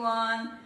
everyone.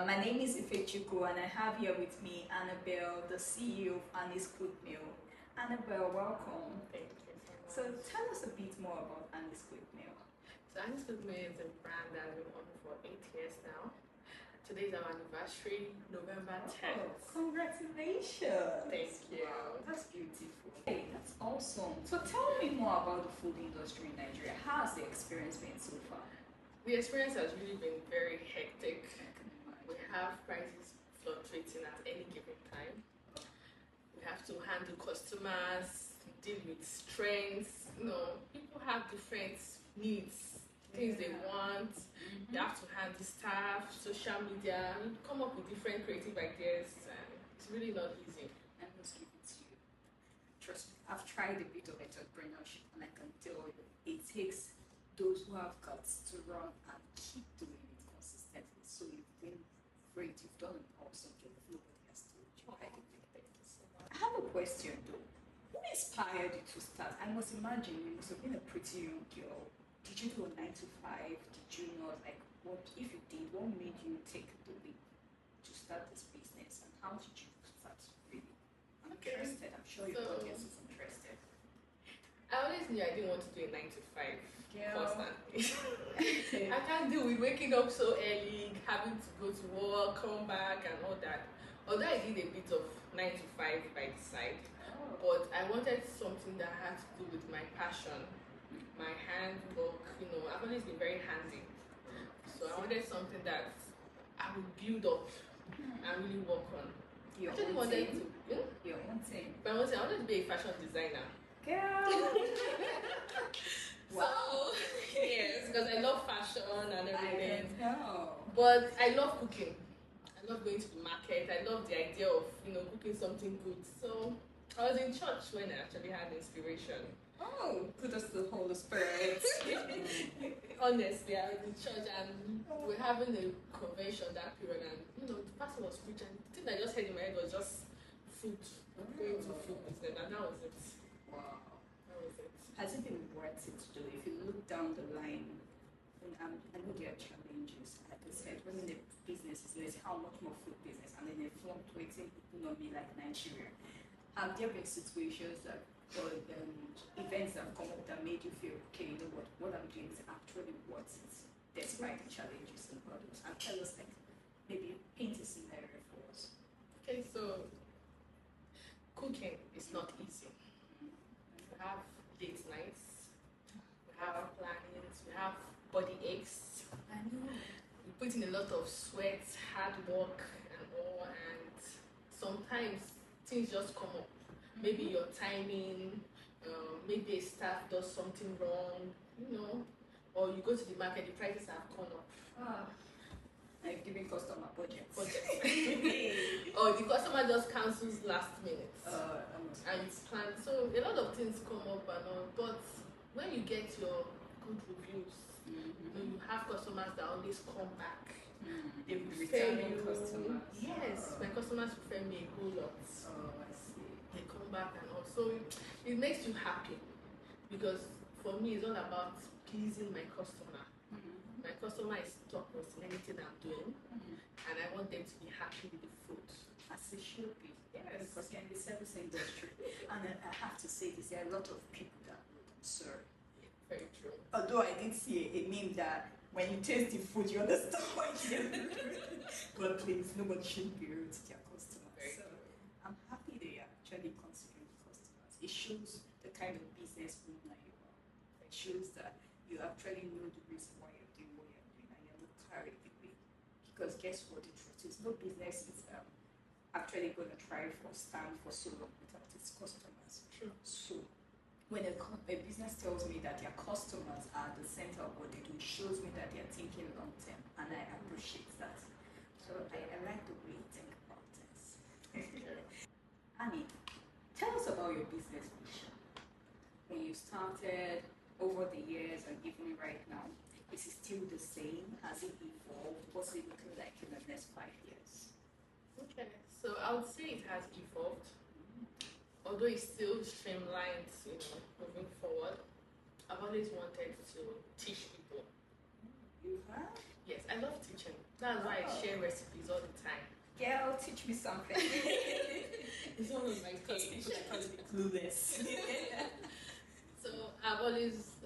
My name is Ifechuku and I have here with me Annabelle, the CEO of Anniesquickmeal. Annabelle, welcome. Thank you So so much. tell us a bit more about Anniesquickmeal. So Anniesquickmeal is a brand that I've been on for 8 years now. Today's our anniversary, November 10th. Congratulations. Thank you. Wow, that's beautiful. Hey, that's awesome. So tell me more about the food industry in Nigeria. How has the experience been so far? The experience has really been very hectic. We have prices fluctuating at any given time. We have to handle customers, deal with strengths. People have different needs, things they want. You have to handle staff, social media, come up with different creative ideas, and it's really not easy. I must give it to you. Trust me, I've tried a bit of entrepreneurship and I can tell you it takes those who have guts to run and keep doing it consistently. So you've been great, you've done an awesome job. Nobody has told you. I have a question though. Who inspired you to start? I must imagine you must have been a pretty young girl. Did you do a 9 to 5? Did you not, like, what if you did, what made you take the leap to start this business and how did you start really? I'm interested. I'm sure your audience is interested. I always knew I didn't want to do a 9 to 5 Girl. constantly. I can't deal with waking up so early, having to go to work, come back and all that. Although I did a bit of 9 to 5 by the side, but I wanted something that had to do with my passion, my handwork. I've always been very handy. So I wanted something that I would build up and really work on. Your I own wanted thing? to. Your own thing. But I wanted to be a fashion designer. Girl. Wow. So, yes, because I love fashion and everything. I know. But I love cooking. I love going to the market. I love the idea of cooking something good. So I was in church when I actually had inspiration. Oh, kudos to the Holy Spirit. Honestly, I was in church and we're having a convention that period, and the pastor was preaching. The thing I just had in my head was just food, going to food business, and that was it. Wow. That was it. Has it been worth it though? If you look down the line, and I know there are challenges. Like I said, running a business is how much more food business, and then a fluctuating economy like Nigeria. Have there been situations that or events that have come up that made you feel, okay, you know what I'm doing is actually worth it, despite the challenges and hurdles? And tell us, like, maybe paint a scenario for us. Okay, so cooking is not easy. We have late nights, we have plannings, we have body aches. I know. We put in a lot of sweat, hard work, and all, and sometimes things just come up. Maybe your timing, maybe a staff does something wrong, or you go to the market, the prices have gone up. Like giving customer budgets. Or the customer just cancels last minute. And it's planned. So a lot of things come up and all, but when you get your good reviews, you have customers that always come back. They refer you. Customers. Yes, my customers refer me a whole lot. Oh, I see. They come back and all. So it makes you happy, because for me it's all about pleasing my customer. My customer is top notch in anything I'm doing, and I want them to be happy with the food. As it should be. Yes. Because in the service industry, and I have to say this, there are a lot of people that would serve. Very true. Although I did see a meme that when you taste the food, you understand why you're but please, nobody should be rude to their customers. So I'm happy they are actually considering customers. It shows the kind of business owner you are. It shows that you actually know the reason why you're doing what you're doing and you're not carried away. Because guess what, the truth is, no business is actually going to try for stand for so long without its customers. True. So when a business tells me that their customers are the center of what they do, it shows me that they're thinking long term, and I appreciate that. So I like the way you think about this. Annie, tell us about your business vision. When you started, over the years, and even right now, is it still the same? Has it evolved? What's it looking like in the next 5 years? Okay, so I would say it has evolved. Although it's still streamlined, moving forward. I've always wanted to teach people. You have? Yes, I love teaching. That's why I share recipes all the time. Girl, teach me something. It's one of my Because page. people are going to be clueless. So I've always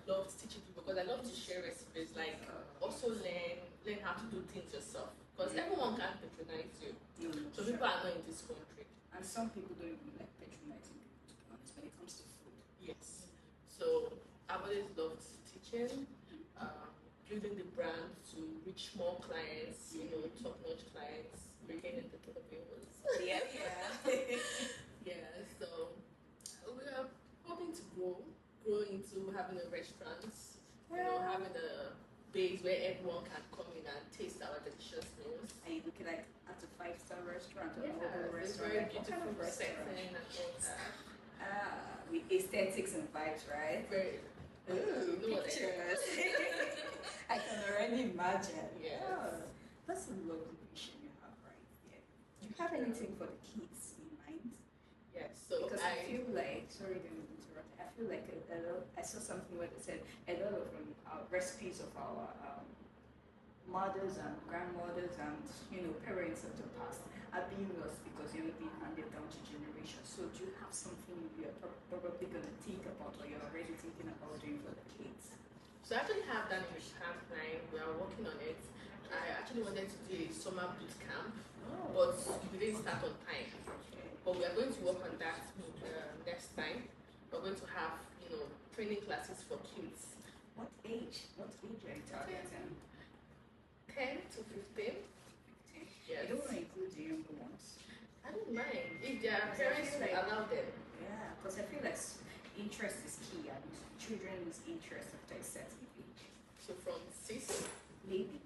loved teaching people because I love to share recipes. Like also learn how to do things yourself because everyone can't patronize you. So people are not in this country, and some people don't even like patronizing people, to be honest, when it comes to food. Yes. So I've always loved teaching, building the brand to reach more clients. Top-notch clients, bringing in the bills. Yeah. Yeah. So we are hoping to grow into having a restaurant, having a base where everyone can come in and taste our delicious meals. Are you looking like at a 5-star restaurant or Yeah, a it's restaurant? very Like, what kind beautiful of setting restaurant? and all that. With aesthetics and vibes, right? Very. Ooh, You know what I mean. pictures. I can already imagine. Yes. Oh, that's a lovely vision you have right there. Do you have anything for the kids in mind? Yes. So Because I feel like, sorry to interrupt, I feel like I saw something where they said a lot of recipes of our mothers and grandmothers and parents of the past are being lost because they're being handed down to generations. So do you have something you're probably going to think about or you're already thinking about doing for the kids? So I actually have that in the pipeline. We are working on it. I actually wanted to do a summer boot camp, but we didn't start on time. But we are going to work on that next time. We're going to have training classes for kids. What age? What age are you targeting? 10 to 15. Yes. You don't want to include the younger ones. I don't mind if their parents will allow them. Yeah, because I feel like interest is key and children's interest after a certain age. So from 6? Maybe.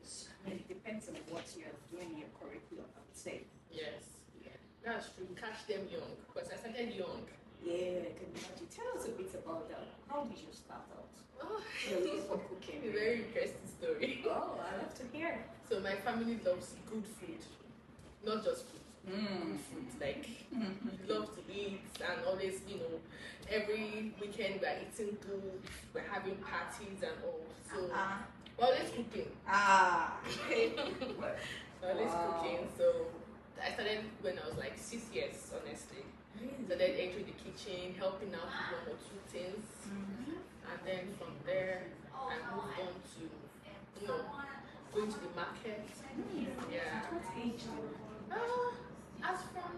I mean, it depends on what you're doing in your curriculum, I would say. Yes. Yeah. That's true. Catch them young because I started young. Yeah, can you imagine? Tell us a bit about that. How did you start out? Oh, Your love for cooking. a very interesting story. Oh, I love to hear. So my family loves good food, not just food. Good food. Like we love to eat and always, every weekend we're eating good. We're having parties and all. So we're always cooking. We're always cooking. So I started when I was like 6 years, honestly. So then entering the kitchen, helping out with 1 or 2 things, and then from there I moved on to, going to the market. Yeah. What age? As from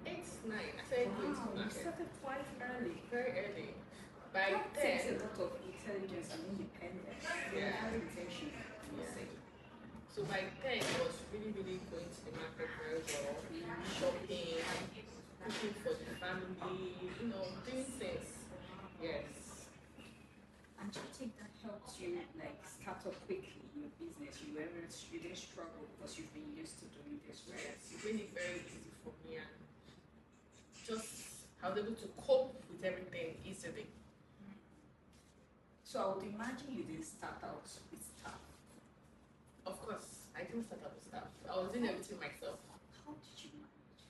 8, 9, I started going to the You market. started quite early. Very early. By That takes 10. a lot of intelligence and independence. Yeah. Very intentional. So by 10, I was really, really going to the market very well, shopping, cooking for the family, doing things. Yes. And do you think that helps you like start up quickly in your business? You didn't struggle because you've been used to doing this, right? Yes, it made it very easy for me and I was able to cope with everything easily. So I would imagine you didn't start out with staff. Of course, I didn't start out with stuff. I was doing everything myself. How did you manage?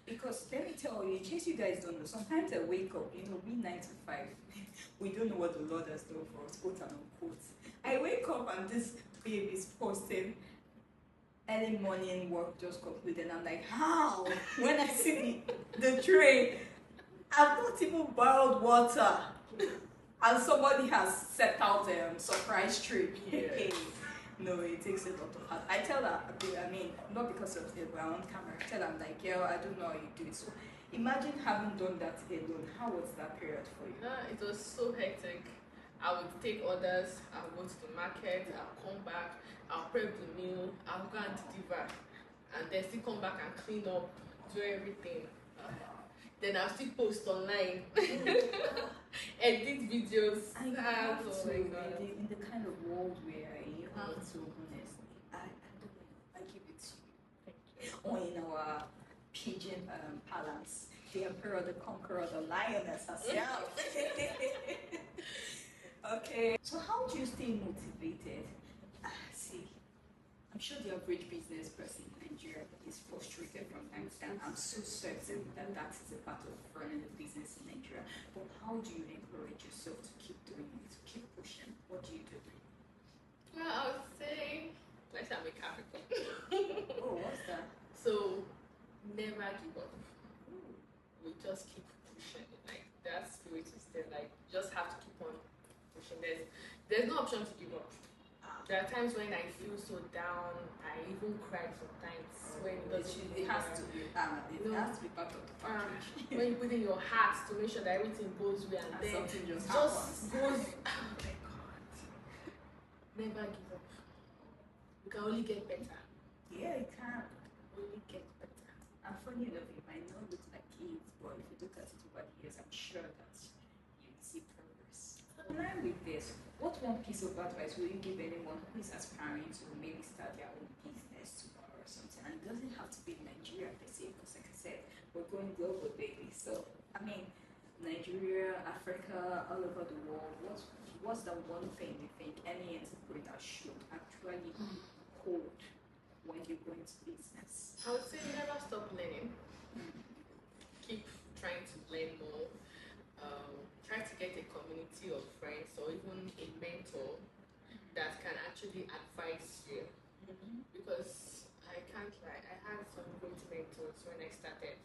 Because let me tell you, in case you guys don't know, sometimes I wake up, we 9 to 5. We don't know what the Lord has done for us, quote and unquote. I wake up and this babe is posting early morning work just completed. I'm like, how? When I see the tray, I've not even boiled water. And somebody has set out a surprise trip. Yeah. No, it takes a lot of heart. I tell her, not because of we're on camera. I tell her, I'm like, girl, I don't know how you do it. So imagine having done that alone. How was that period for you? It was so hectic. I would take orders, I'll go to the market, I'll come back, I'll prep the meal, I'll go and deliver, and then still come back and clean up, do everything. Then I'll still post online, edit videos. I have oh to, my God. in the kind of world where you have to, honestly, I don't know, I give it to you. Or in our pigeon parlance, the emperor, the conqueror, the lioness herself. Okay. So how do you stay motivated? See, I'm sure the average business person in Nigeria is frustrated from time to time. I'm so certain that that is a part of running a business in Nigeria. But how do you encourage yourself to keep doing it, to keep pushing? What do you do? Well, I would say, let's say I'm a Capricorn. never give up. We just keep pushing. Like that spirit is there. Like just have to keep on pushing. There's no option to give up. There are times when I feel so down. I even cry sometimes when it doesn't. It has to be. It has to be part of the package. When you put in your heart to make sure that everything goes well, and then something just goes. Oh my God! Never give up. You can only get better. Yeah, it can. Only get better. And funny enough, it might not look like kids, but if you look at it over the years, I'm sure that you see progress. In line with this, what one piece of advice will you give anyone who is aspiring to maybe start their own business tomorrow or something? And it doesn't have to be Nigeria per se, because like I said, we're going global, baby. So, I mean, Nigeria, Africa, all over the world, what's the one thing you think any entrepreneur should actually hold when you go into business? I would say never stop learning. Keep trying to learn more. Try to get a community of friends or even a mentor that can actually advise you. Because I can't lie, I had some great mentors when I started.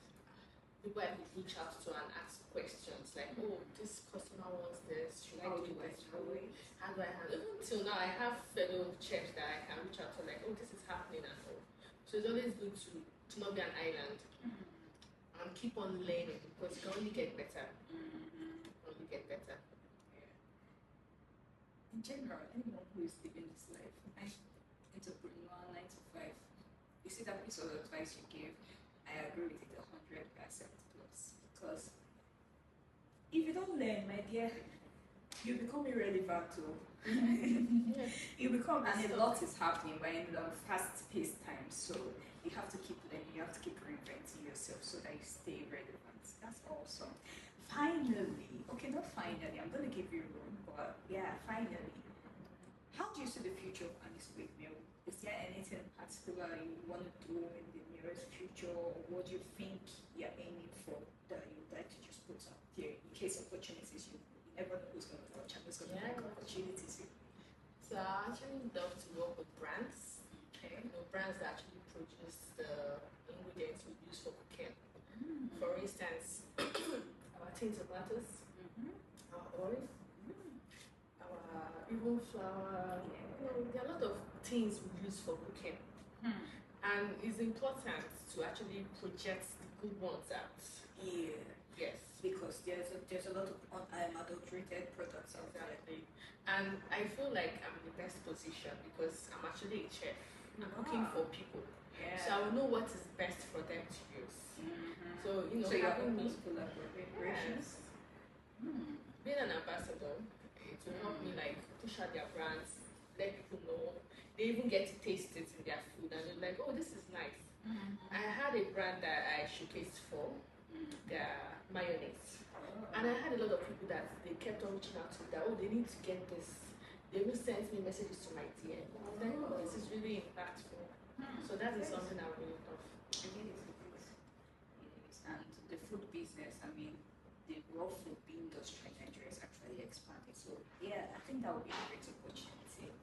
People I could reach out to and ask questions like, oh, this customer wants this, should I do this? How do I handle it? Even till now, I have fellow chefs that I can reach out to like, oh, this is happening and all. So it's always good to not be an island and keep on learning because you can only get better. Only get better. Yeah. In general, anyone who is living this life, entrepreneur, 9 to 5, you see that piece of advice you give, I agree with it 100% plus. Because if you don't learn, my dear, you become irrelevant too. You become, and a lot is happening. We're in a fast-paced time, so you have to keep learning. You have to keep reinventing yourself so that you stay relevant. That's awesome. Finally, okay, not finally. I'm gonna give you room, but yeah, finally. How do you see the future of Anniesquickmeal? Is there anything particular you want to do in the nearest future, or what do you think you're aiming for that you'd like to just put out there in case opportunities you never know who's going to touch and who's going to make opportunities? So I actually love to work with brands. Okay. You know, brands that actually produce the ingredients we use for cooking. For instance, our tin tomatoes, our oil, our even flour. You know, there are a lot of things we use for cooking. And it's important to actually project the good ones out. Yeah. Yes. Because there's a lot of unadulterated products out there. Exactly. And I feel like I'm in the best position because I'm actually a chef. I'm cooking for people. Yeah. So I will know what is best for them to use. So, you know, so you're having open to collaborations. Being an ambassador, it will help me like push out their brands, let people know. They even get to taste it in their food and they're like, oh, this is nice. I had a brand that I showcased for, their mayonnaise. And I had a lot of people that they kept on reaching out to me that, oh, they need to get this. They even sent me messages to my DM. I was like, oh, this is really impactful. So that is something I really love. It is. And the food business, I mean, the raw food industry in Nigeria is actually expanding. So yeah, I think that would be a great opportunity.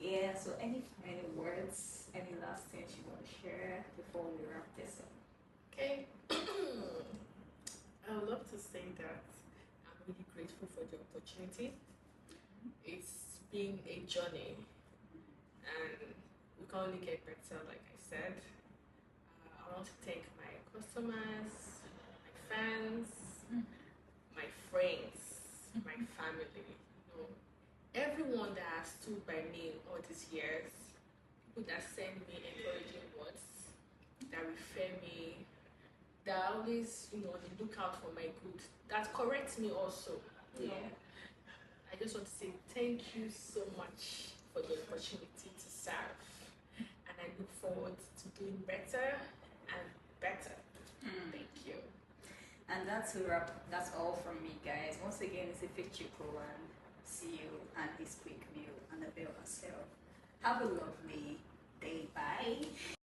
Yeah, so any final words, any last things you want to share before we wrap this up? Okay. I would love to say that I'm really grateful for the opportunity. It's been a journey and we can only get better, like I said. I want to thank my customers, my fans, my friends, my family, you know, everyone that has stood by me all these years, people that send me encouraging words, that refer me, that always, you know, on the lookout for my good, that corrects me also. You know. I just want to say thank you so much for the opportunity to serve. And I look forward to doing better and better. Thank you. And that's a wrap. That's all from me, guys. Once again, it's a Chico and see you and this quick meal and Annabelle herself. Have a lovely day. Bye.